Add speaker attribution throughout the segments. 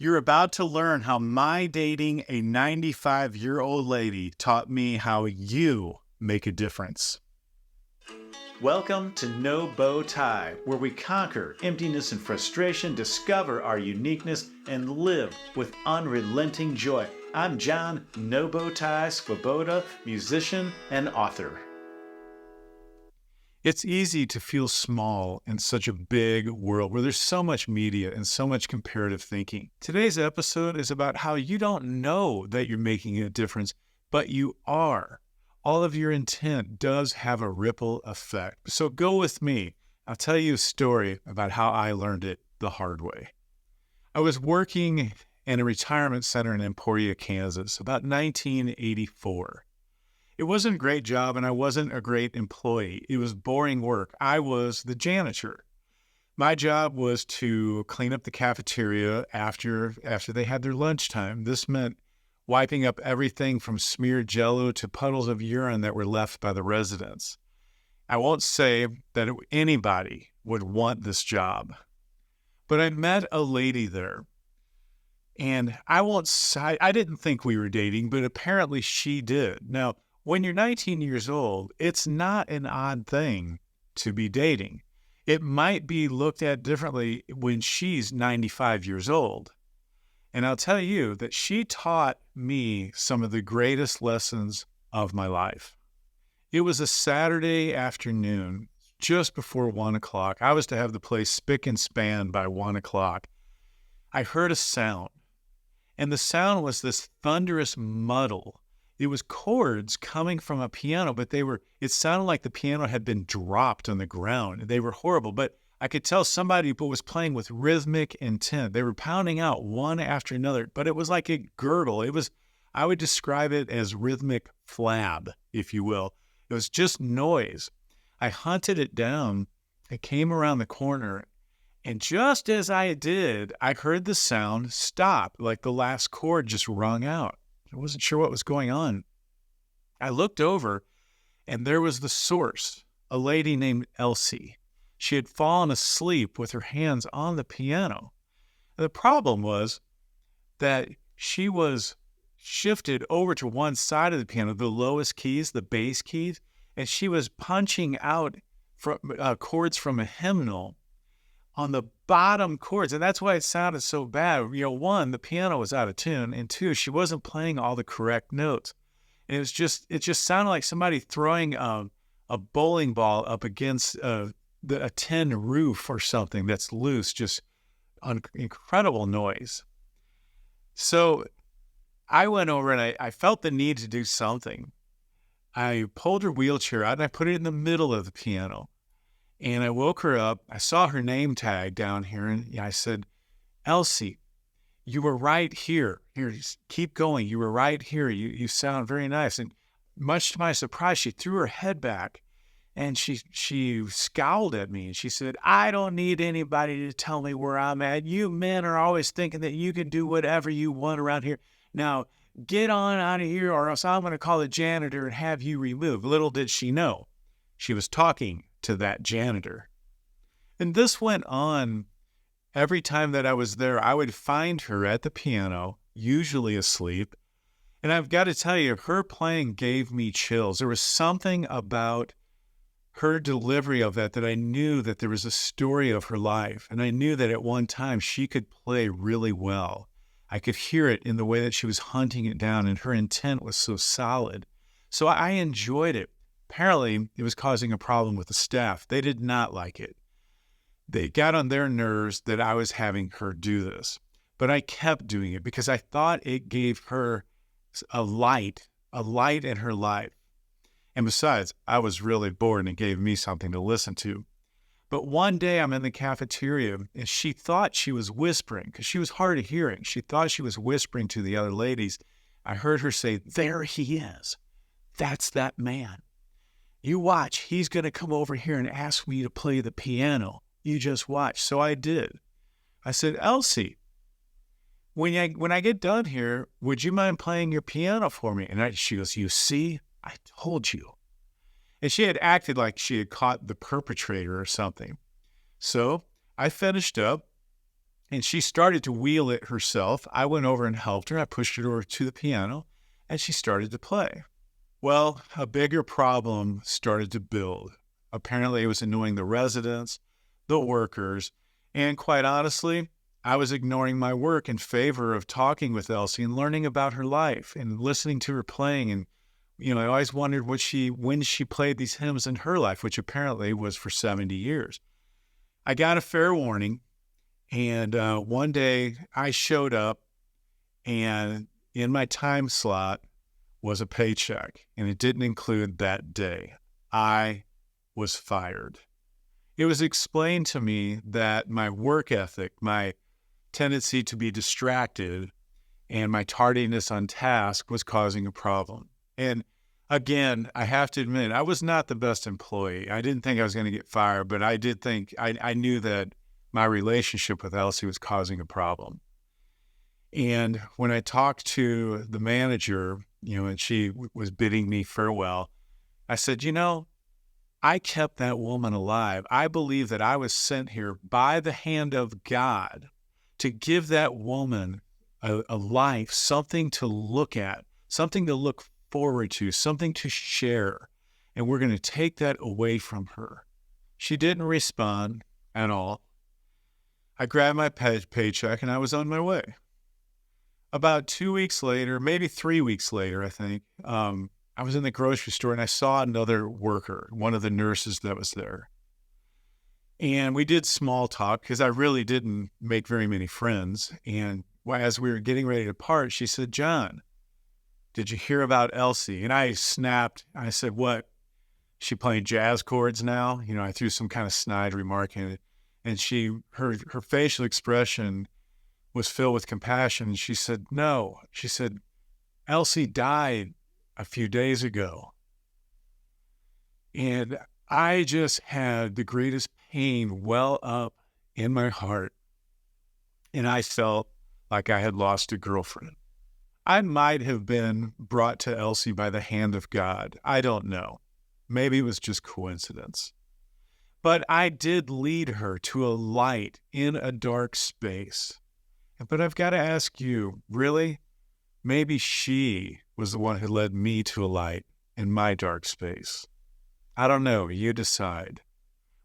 Speaker 1: You're about to learn how my dating a 95-year-old lady taught me how you make a difference. Welcome to No Bow Tie, where we conquer emptiness and frustration, discover our uniqueness, and live with unrelenting joy. I'm John No Bow Tie Svoboda, musician and author. It's easy to feel small in such a big world where there's so much media and so much comparative thinking. Today's episode is about how you don't know that you're making a difference, but you are. All of your intent does have a ripple effect. So go with me. I'll tell you a story about how I learned it the hard way. I was working in a retirement center in Emporia, Kansas, about 1984. It wasn't a great job, and I wasn't a great employee. It was boring work. I was the janitor. My job was to clean up the cafeteria after they had their lunchtime. This meant wiping up everything from smeared Jell-O to puddles of urine that were left by the residents. I won't say that anybody would want this job, but I met a lady there. And I didn't think we were dating, but apparently she did. Now, when you're 19 years old, it's not an odd thing to be dating. It might be looked at differently when she's 95 years old. And I'll tell you that she taught me some of the greatest lessons of my life. It was a Saturday afternoon, just before 1 o'clock. I was to have the place spick and span by 1 o'clock. I heard a sound, and the sound was this thunderous muddle. It was chords coming from a piano, but it sounded like the piano had been dropped on the ground. They were horrible, but I could tell somebody was playing with rhythmic intent. They were pounding out one after another, but it was like a gurgle. I would describe it as rhythmic flab, if you will. It was just noise. I hunted it down. I came around the corner, and just as I did, I heard the sound stop, like the last chord just rung out. I wasn't sure what was going on. I looked over, and there was the source, a lady named Elsie. She had fallen asleep with her hands on the piano. The problem was that she was shifted over to one side of the piano, the lowest keys, the bass keys, and she was punching out chords from a hymnal on the bottom chords. And that's why it sounded so bad. One, the piano was out of tune, and two, she wasn't playing all the correct notes. And it just sounded like somebody throwing a bowling ball up against a tin roof or something that's loose, just incredible noise. So I went over and I felt the need to do something. I pulled her wheelchair out and I put it in the middle of the piano. And I woke her up. I saw her name tag down here, and I said, "Elsie, you were right here. Here, keep going. You were right here. You sound very nice." And much to my surprise, she threw her head back, and she scowled at me, and she said, "I don't need anybody to tell me where I'm at. You men are always thinking that you can do whatever you want around here. Now, get on out of here, or else I'm going to call the janitor and have you removed." Little did she know, she was talking to that janitor. And this went on. Every time that I was there, I would find her at the piano, usually asleep. And I've got to tell you, her playing gave me chills. There was something about her delivery of that I knew that there was a story of her life. And I knew that at one time she could play really well. I could hear it in the way that she was hunting it down, and her intent was so solid. So I enjoyed it. Apparently, it was causing a problem with the staff. They did not like it. They got on their nerves that I was having her do this. But I kept doing it because I thought it gave her a light in her life. And besides, I was really bored and it gave me something to listen to. But one day I'm in the cafeteria, and she thought she was whispering because she was hard of hearing. She thought she was whispering to the other ladies. I heard her say, "There he is. That's that man. You watch, he's going to come over here and ask me to play the piano. You just watch." So I did. I said, "Elsie, when I get done here, would you mind playing your piano for me?" And she goes, "You see, I told you." And she had acted like she had caught the perpetrator or something. So I finished up. And she started to wheel it herself. I went over and helped her. I pushed her over to the piano, and she started to play. Well, a bigger problem started to build. Apparently, it was annoying the residents, the workers, and quite honestly, I was ignoring my work in favor of talking with Elsie and learning about her life and listening to her playing. And, I always wondered when she played these hymns in her life, which apparently was for 70 years. I got a fair warning. And one day I showed up, and in my time slot was a paycheck, and it didn't include that day. I was fired. It was explained to me that my work ethic, my tendency to be distracted, and my tardiness on task was causing a problem. And again, I have to admit, I was not the best employee. I didn't think I was going to get fired, but I did think, I knew that my relationship with Elsie was causing a problem. And when I talked to the manager, and she was bidding me farewell, I said, I kept that woman alive. I believe that I was sent here by the hand of God to give that woman a life, something to look at, something to look forward to, something to share. And we're going to take that away from her. She didn't respond at all. I grabbed my paycheck and I was on my way. About 2 weeks later, maybe 3 weeks later, I think, I was in the grocery store and I saw another worker, one of the nurses that was there. And we did small talk because I really didn't make very many friends. And as we were getting ready to part, she said, "John, did you hear about Elsie?" And I snapped. I said, "What? She playing jazz chords now?" I threw some kind of snide remark in it. And her facial expression was filled with compassion. And she said, "No." She said, "Elsie died a few days ago." And I just had the greatest pain well up in my heart. And I felt like I had lost a girlfriend. I might have been brought to Elsie by the hand of God. I don't know. Maybe it was just coincidence. But I did lead her to a light in a dark space. But I've got to ask you, really? Maybe she was the one who led me to a light in my dark space. I don't know. You decide.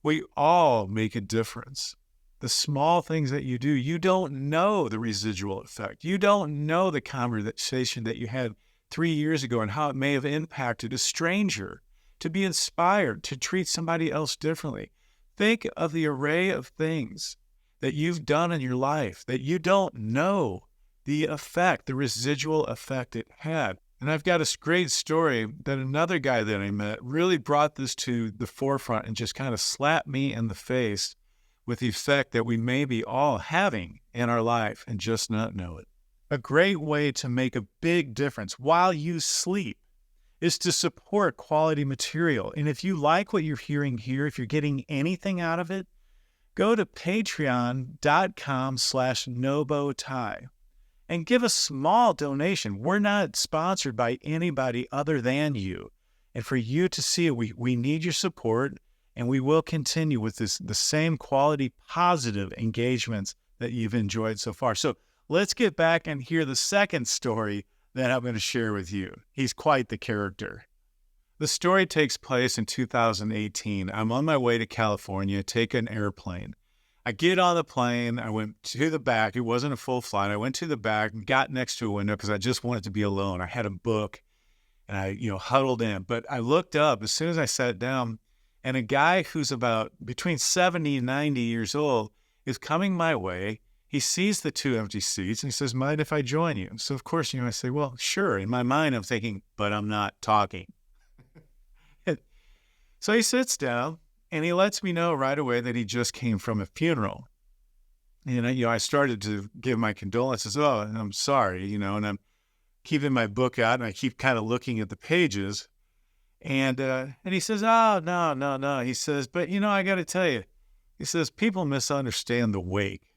Speaker 1: We all make a difference. The small things that you do, you don't know the residual effect. You don't know the conversation that you had 3 years ago and how it may have impacted a stranger to be inspired to treat somebody else differently. Think of the array of things that you've done in your life that you don't know the effect, the residual effect it had. And I've got a great story that another guy that I met really brought this to the forefront and just kind of slapped me in the face with the effect that we may be all having in our life and just not know it. A great way to make a big difference while you sleep is to support quality material. And if you like what you're hearing here, if you're getting anything out of it, go to patreon.com/Nobotai and give a small donation. We're not sponsored by anybody other than you. And for you to see it, we need your support, and we will continue with the same quality, positive engagements that you've enjoyed so far. So let's get back and hear the second story that I'm going to share with you. He's quite the character. The story takes place in 2018. I'm on my way to California, take an airplane. I get on the plane. I went to the back. It wasn't a full flight. I went to the back and got next to a window because I just wanted to be alone. I had a book and I, huddled in. But I looked up as soon as I sat down, and a guy who's about between 70 and 90 years old is coming my way. He sees the 2 empty seats and he says, "Mind if I join you?" So of course, I say, "Well, sure." In my mind, I'm thinking, but I'm not talking. So he sits down and he lets me know right away that he just came from a funeral. And I started to give my condolences. "Oh, and I'm sorry, and I'm keeping my book out and I keep kind of looking at the pages. And he says, "Oh, no." He says, "But I got to tell you," he says, "people misunderstand the wake."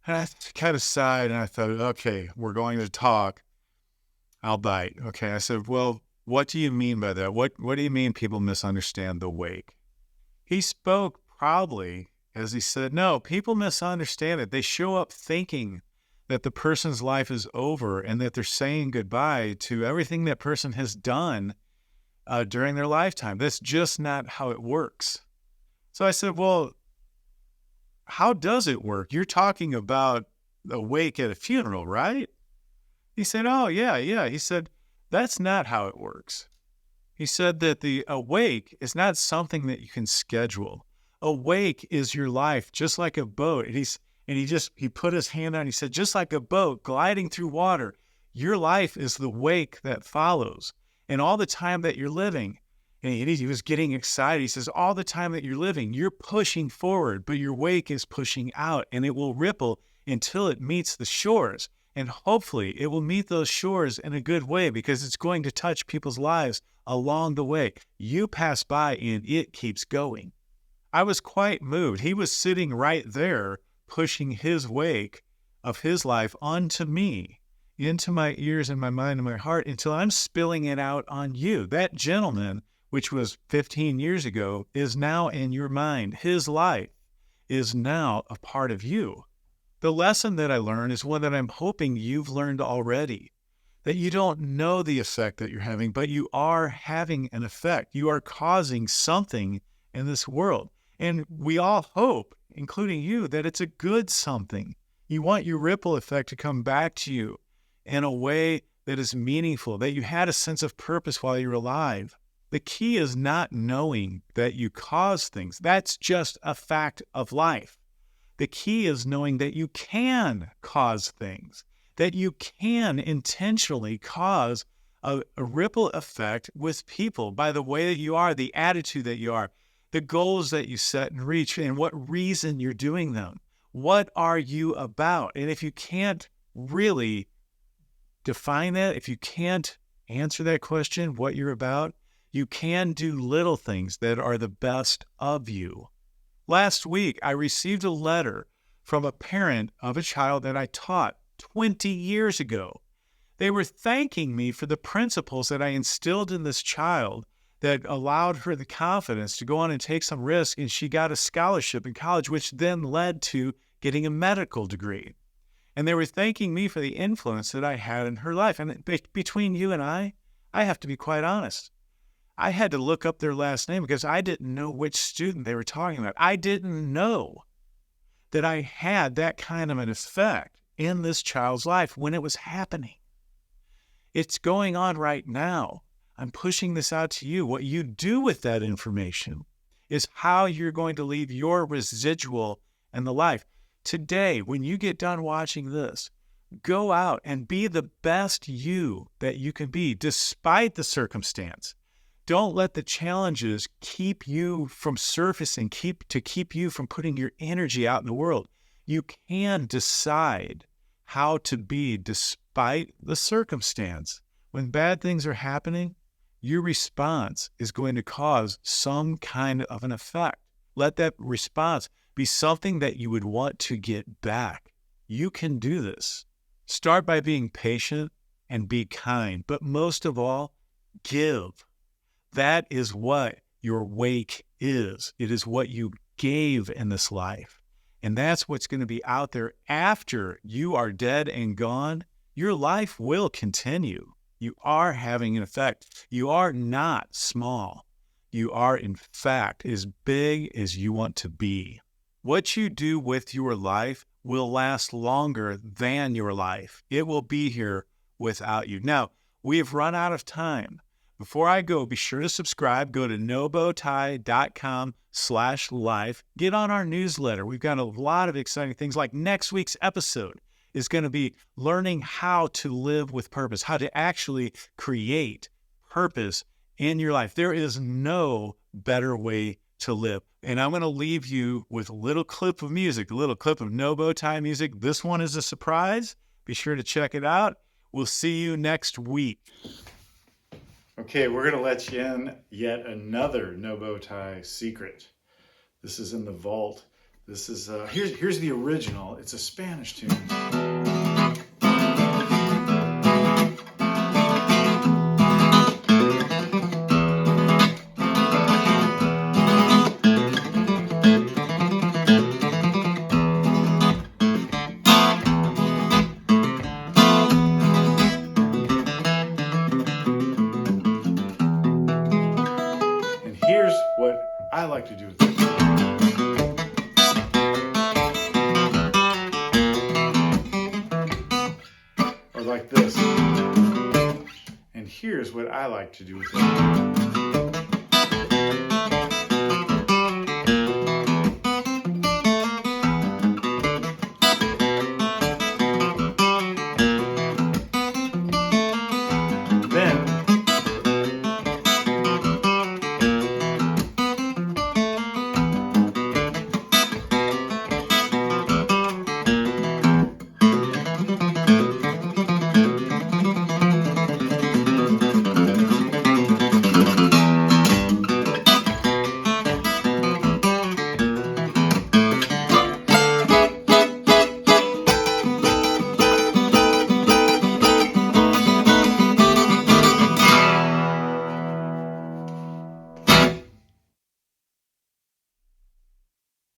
Speaker 1: And I kind of sighed and I thought, okay, we're going to talk. I'll bite. Okay. I said, "Well, what do you mean by that? What do you mean people misunderstand the wake?" He spoke probably as he said, no, people misunderstand it. They show up thinking that the person's life is over and that they're saying goodbye to everything that person has done during their lifetime. That's just not how it works. So I said, well, how does it work? You're talking about a wake at a funeral, right? He said, oh, yeah. He said, that's not how it works. He said that the awake is not something that you can schedule. Awake is your life, just like a boat. And he put his hand on, he said, just like a boat gliding through water, your life is the wake that follows. And all the time that you're living, and he was getting excited. He says, all the time that you're living, you're pushing forward, but your wake is pushing out, and it will ripple until it meets the shores. And hopefully it will meet those shores in a good way because it's going to touch people's lives along the way. You pass by and it keeps going. I was quite moved. He was sitting right there, pushing his wake of his life onto me, into my ears and my mind and my heart until I'm spilling it out on you. That gentleman, which was 15 years ago, is now in your mind. His life is now a part of you. The lesson that I learned is one that I'm hoping you've learned already, that you don't know the effect that you're having, but you are having an effect. You are causing something in this world. And we all hope, including you, that it's a good something. You want your ripple effect to come back to you in a way that is meaningful, that you had a sense of purpose while you were alive. The key is not knowing that you cause things. That's just a fact of life. The key is knowing that you can cause things, that you can intentionally cause a ripple effect with people by the way that you are, the attitude that you are, the goals that you set and reach, and what reason you're doing them. What are you about? And if you can't really define that, if you can't answer that question, what you're about, you can do little things that are the best of you. Last week, I received a letter from a parent of a child that I taught 20 years ago. They were thanking me for the principles that I instilled in this child that allowed her the confidence to go on and take some risk, and she got a scholarship in college, which then led to getting a medical degree. And they were thanking me for the influence that I had in her life. And between you and I have to be quite honest. I had to look up their last name because I didn't know which student they were talking about. I didn't know that I had that kind of an effect in this child's life when it was happening. It's going on right now. I'm pushing this out to you. What you do with that information is how you're going to leave your residual in the life. Today, when you get done watching this, go out and be the best you that you can be despite the circumstance. Don't let the challenges keep you from surfacing, keep you from putting your energy out in the world. You can decide how to be despite the circumstance. When bad things are happening, your response is going to cause some kind of an effect. Let that response be something that you would want to get back. You can do this. Start by being patient and be kind, but most of all, give. That is what your wake is. It is what you gave in this life. And that's what's going to be out there after you are dead and gone. Your life will continue. You are having an effect. You are not small. You are, in fact, as big as you want to be. What you do with your life will last longer than your life. It will be here without you. Now, we have run out of time. Before I go, be sure to subscribe. Go to nobowtie.com/life. Get on our newsletter. We've got a lot of exciting things, like next week's episode is going to be learning how to live with purpose, how to actually create purpose in your life. There is no better way to live. And I'm going to leave you with a little clip of music, a little clip of No Bow Tie music. This one is a surprise. Be sure to check it out. We'll see you next week. Okay, we're going to let you in yet another No Bow Tie secret. This is in the vault. This is here's the original. It's a Spanish tune. like to do with it. Or like this. And here's what I like to do with it.